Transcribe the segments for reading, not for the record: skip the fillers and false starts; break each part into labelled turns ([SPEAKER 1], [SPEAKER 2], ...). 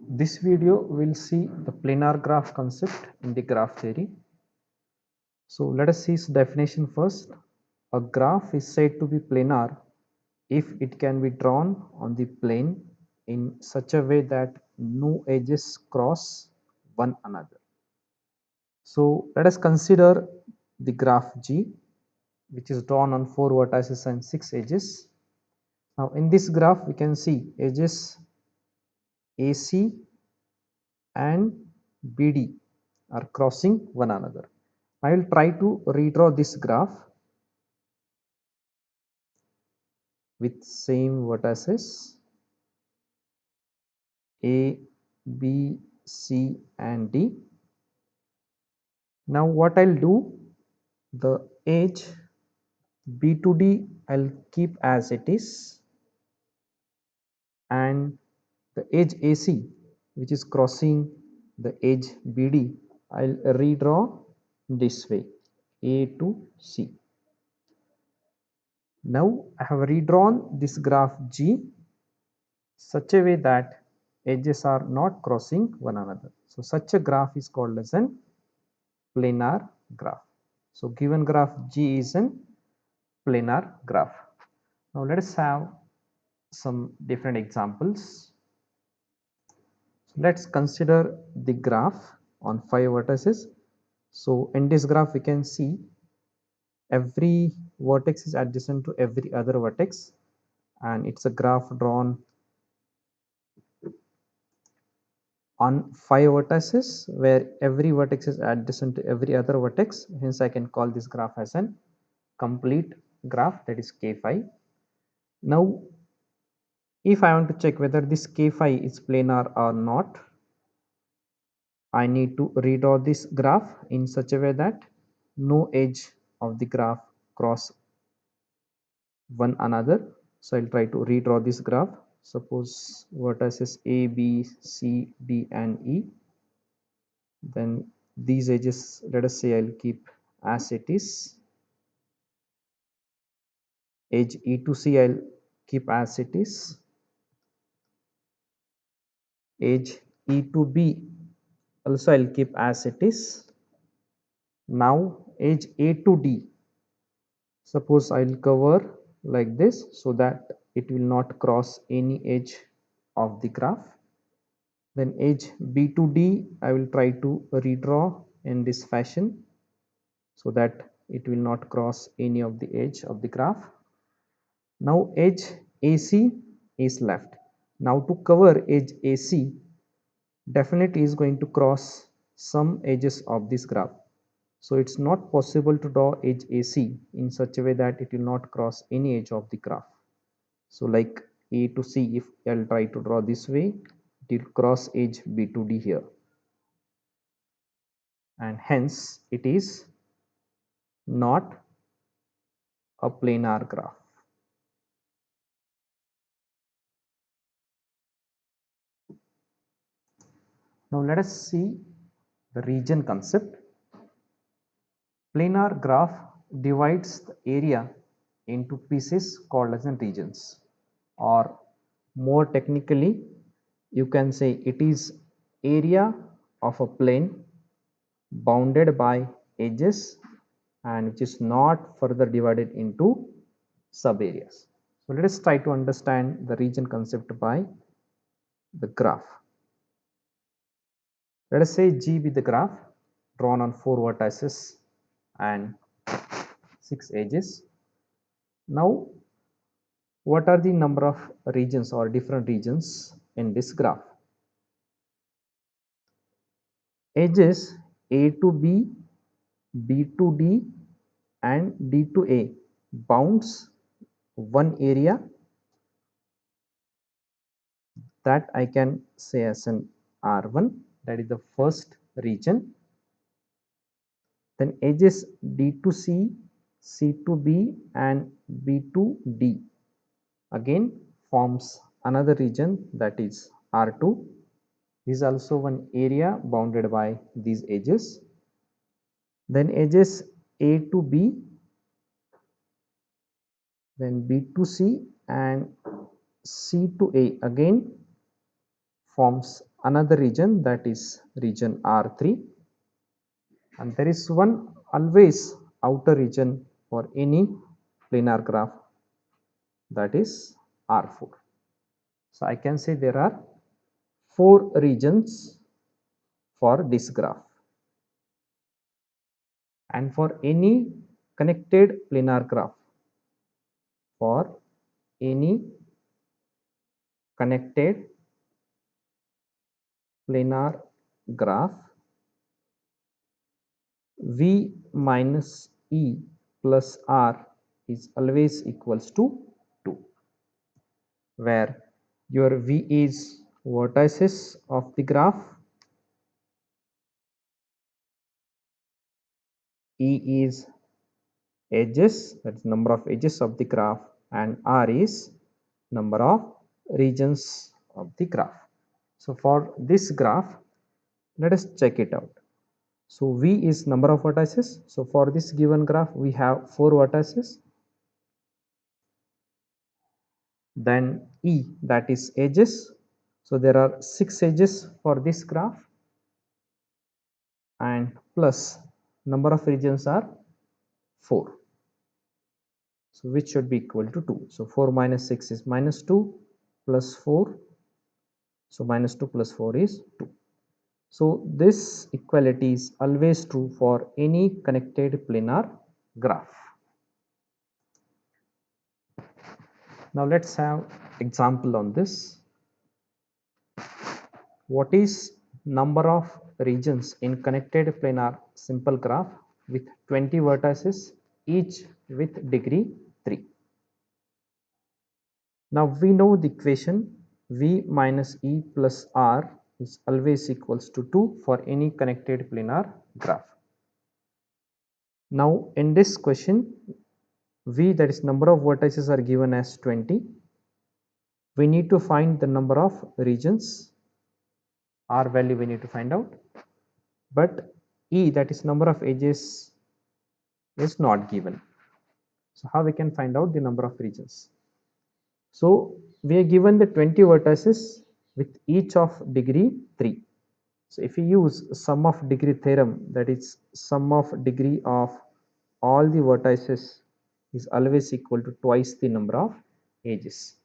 [SPEAKER 1] This video will see the planar graph concept in the graph theory. So let us see its definition first. A graph is said to be planar if it can be drawn on the plane in such a way that no edges cross one another. So let us consider the graph G, which is drawn on 4 vertices and 6 edges. Now in this graph we can see edges AC and BD are crossing one another. I will try to redraw this graph with same vertices A, B, C and D. Now what I'll do, the edge B to D I'll keep as it is, and the edge AC which is crossing the edge BD I'll redraw this way, A to C. Now I have redrawn this graph G such a way that edges are not crossing one another. So such a graph is called as an planar graph. So given graph G is an planar graph. Now let us have some different examples. So let's consider the graph on 5 vertices. So in this graph we can see every vertex is adjacent to every other vertex, and it's a graph drawn on 5 vertices where every vertex is adjacent to every other vertex. Hence I can call this graph as an complete graph, that is K5. Now if I want to check whether this K5 is planar or not, I need to redraw this graph in such a way that no edge of the graph cross one another. So I'll try to redraw this graph. Suppose vertices A, B, C, D and E. Then these edges, let us say I'll keep as it is. Edge E to C I'll keep as it is. Edge E to B also I'll keep as it is. Now edge A to D, suppose I'll cover like this so that it will not cross any edge of the graph. Then edge B to D I will try to redraw in this fashion so that it will not cross any of the edge of the graph. Now edge AC is left. Now to cover edge AC, definitely is going to cross some edges of this graph. So it's not possible to draw edge AC in such a way that it will not cross any edge of the graph. So like A to C, if I'll try to draw this way, it will cross edge B to D here. And hence it is not a planar graph. Now let us see the region concept. Planar graph divides the area into pieces called as regions, or more technically you can say it is area of a plane bounded by edges and which is not further divided into sub areas. So let us try to understand the region concept by the graph. Let us say G be the graph drawn on 4 vertices and 6 edges. Now what are the number of regions or different regions in this graph? Edges A to B, B to D and D to A bounds one area that I can say as an R1, that is the first region. Then edges D to C, C to B and B to D again forms another region, that is R2. This is also one area bounded by these edges. Then edges A to B, then B to C and C to A again forms another region, that is region R3, and there is one always outer region for any planar graph, that is R4. So I can say there are 4 regions for this graph, and for any connected planar graph, for any connected planar graph, V minus E plus R is always equals to 2, where your V is vertices of the graph, E is edges, that is number of edges of the graph, and R is number of regions of the graph. So for this graph, let us check it out. So V is number of vertices. So for this given graph, we have 4 vertices. Then E, that is edges. So there are 6 edges for this graph, and plus number of regions are 4. So which should be equal to 2. So 4 minus 6 is minus 2 plus 4. So minus 2 plus 4 is 2. So this equality is always true for any connected planar graph. Now let's have example on this. What is number of regions in connected planar simple graph with 20 vertices, each with degree 3? Now we know the equation V minus E plus R is always equals to 2 for any connected planar graph. Now in this question, V, that is number of vertices, are given as 20. We need to find the number of regions. R value we need to find out, but E, that is number of edges, is not given. So how we can find out the number of regions? So we are given the 20 vertices with each of degree 3. So if we use sum of degree theorem, that is sum of degree of all the vertices is always equal to twice the number of edges.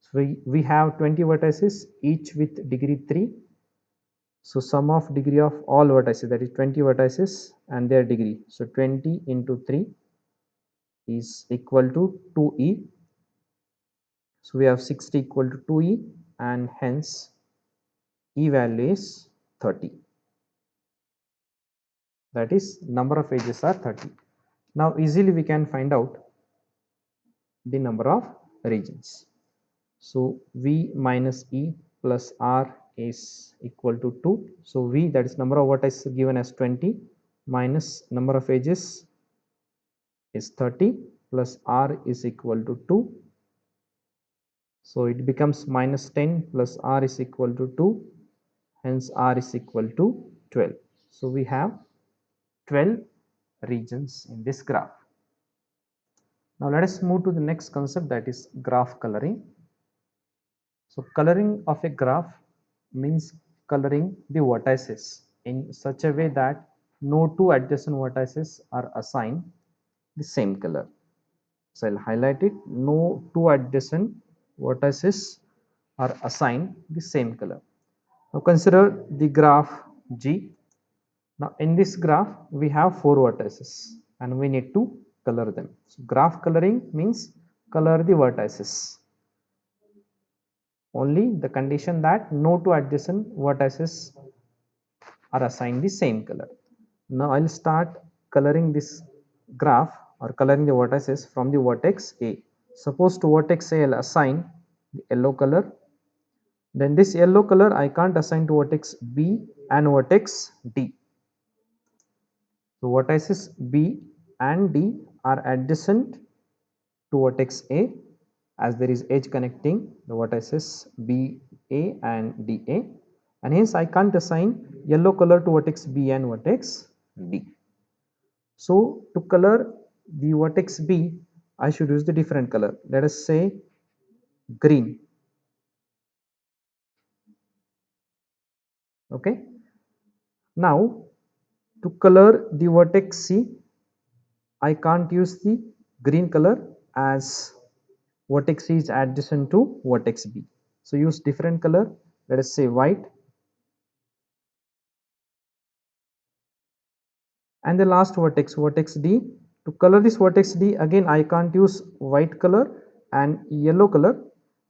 [SPEAKER 1] So we have 20 vertices, each with degree 3. So sum of degree of all vertices, that is 20 vertices and their degree. So 20 into 3 is equal to 2e. So we have 60 equal to 2e, and hence e value is 30. That is number of edges are 30. Now easily we can find out the number of regions. So V minus E plus R is equal to 2. So V, that is number of vertices, given as 20, minus number of edges is 30, plus R is equal to 2. So it becomes minus 10 plus R is equal to 2. Hence R is equal to 12. So we have 12 regions in this graph. Now let us move to the next concept, that is graph coloring. So coloring of a graph means coloring the vertices in such a way that no two adjacent vertices are assigned the same color. So I'll highlight it. No two adjacent vertices are assigned the same color. Now consider the graph G. Now in this graph we have 4 vertices and we need to color them. So graph coloring means color the vertices. Only the condition that no two adjacent vertices are assigned the same color. Now I'll start coloring this graph or coloring the vertices from the vertex A. Suppose to vertex A I'll assign the yellow color. Then this yellow color I can't assign to vertex B and vertex D. So vertices B and D are adjacent to vertex A, as there is edge connecting the vertices BA and DA, and hence I can't assign yellow color to vertex B and vertex D. So to color the vertex B, I should use the different color. Let us say green. Okay, now to color the vertex C, I can't use the green color as vertex C is adjacent to vertex B. So use different color, let us say white. And the last vertex, vertex D. To color this vertex D, again I can't use white color and yellow color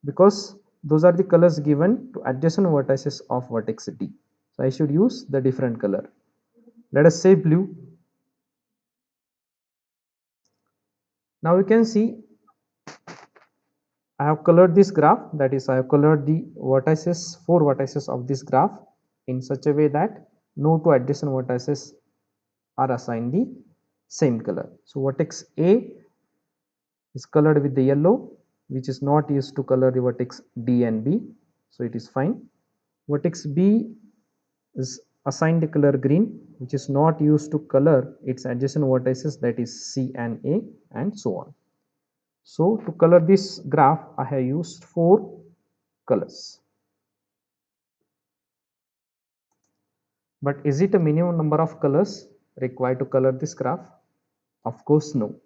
[SPEAKER 1] because those are the colors given to adjacent vertices of vertex D. So I should use the different color. Let us say blue. Now you can see I have colored this graph, that is I have colored the vertices, 4 vertices of this graph in such a way that no two adjacent vertices are assigned the same color. So vertex A is colored with the yellow, which is not used to color the vertex D and B, so it is fine. Vertex B is assigned the color green, which is not used to color its adjacent vertices, that is C and A, and so on. So to color this graph, I have used 4 colors. But is it a minimum number of colors required to color this graph? Of course, no.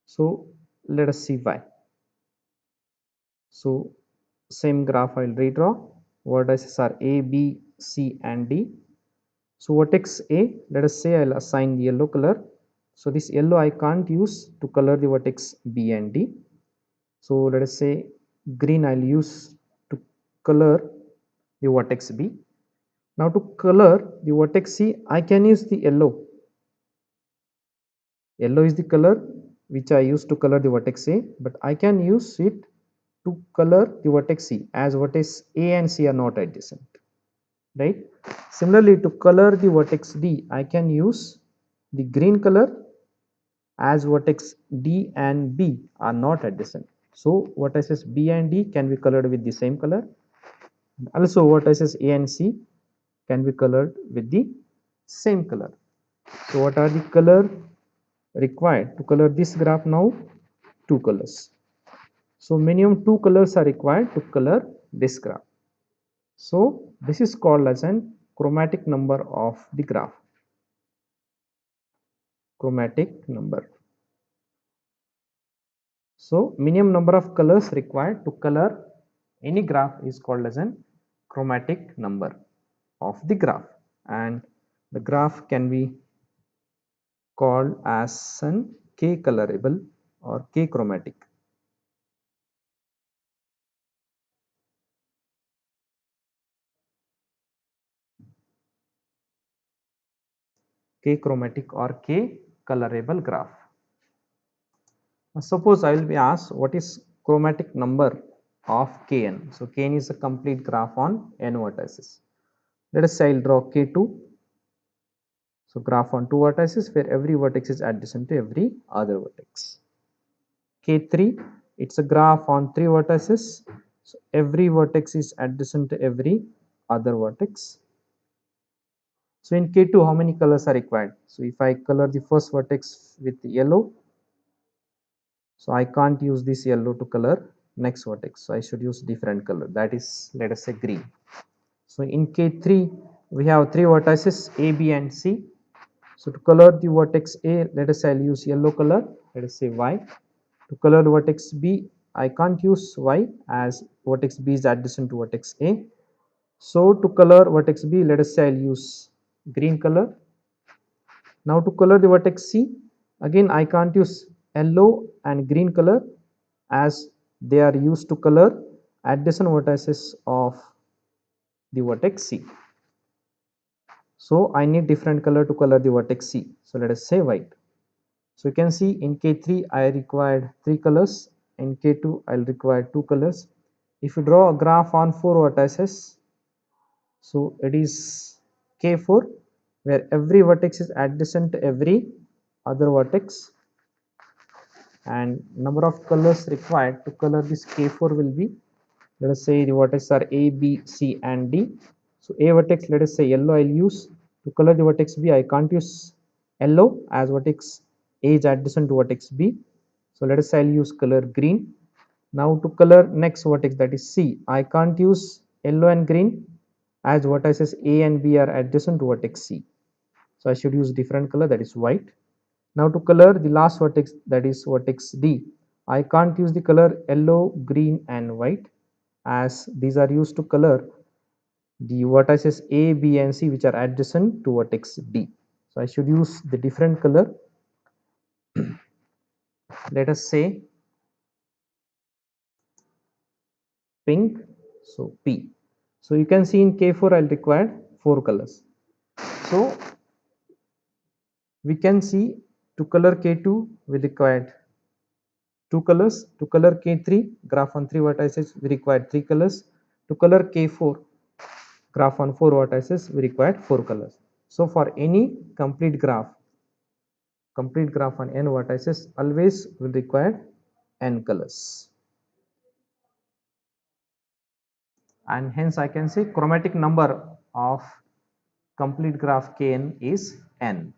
[SPEAKER 1] So let us see why. So same graph I'll redraw. Vertices are A, B, C and D. So vertex A, let us say I'll assign the yellow color. So this yellow I can't use to color the vertex B and D. So let us say green I'll use to color the vertex B. Now to color the vertex C, I can use the yellow. Yellow is the color which I use to color the vertex A, but I can use it to color the vertex C as vertex A and C are not adjacent, right? Similarly, to color the vertex D, I can use the green color as vertex D and B are not adjacent. So vertices B and D can be colored with the same color. Also vertices A and C can be colored with the same color. So what are the color required to color this graph now? 2 colors. So minimum 2 colors are required to color this graph. So this is called as an chromatic number of the graph. Chromatic number. So minimum number of colors required to color any graph is called as an chromatic number of the graph, and the graph can be called as an K colorable or K chromatic. K chromatic or K colorable graph. Suppose I will be asked what is chromatic number of Kn. So Kn is a complete graph on n vertices. Let us say I will draw K2. So graph on 2 vertices where every vertex is adjacent to every other vertex. K3, it's a graph on 3 vertices. So every vertex is adjacent to every other vertex. So in K2, how many colors are required? So if I color the first vertex with yellow, so I can't use this yellow to color next vertex. So I should use different color, that is, let us say green. So in K3, we have 3 vertices A, B and C. So to color the vertex A, let us say I'll use yellow color, let us say Y. To color the vertex B, I can't use Y as vertex B is adjacent to vertex A. So to color vertex B, let us say I'll use green color. Now to color the vertex C, again I can't use yellow and green color as they are used to color adjacent vertices of the vertex C. So I need different color to color the vertex C. So let us say white. So you can see in K3 I required 3 colors, in K2 I'll require 2 colors. If you draw a graph on 4 vertices, so it is K4 where every vertex is adjacent to every other vertex, and number of colors required to color this K4 will be, let us say the vertices are A, B, C and D. So A vertex, let us say yellow I'll use. To color the vertex B, I can't use yellow as vertex A is adjacent to vertex B. So let us say I'll use color green. Now to color next vertex, that is C, I can't use yellow and green as vertices A and B are adjacent to vertex C. So I should use different color, that is white. Now to color the last vertex, that is vertex D, I can't use the color yellow, green and white, as these are used to color the vertices A, B and C which are adjacent to vertex D. So I should use the different color. Let us say pink, so P. So you can see in K4 I'll require 4 colors. So we can see to color K2 we required 2 colors. To color K3 graph on 3 vertices we required 3 colors. To color K4 graph on 4 vertices we required 4 colors. So for any complete graph on n vertices always will require n colors, and hence I can say chromatic number of complete graph Kn is n.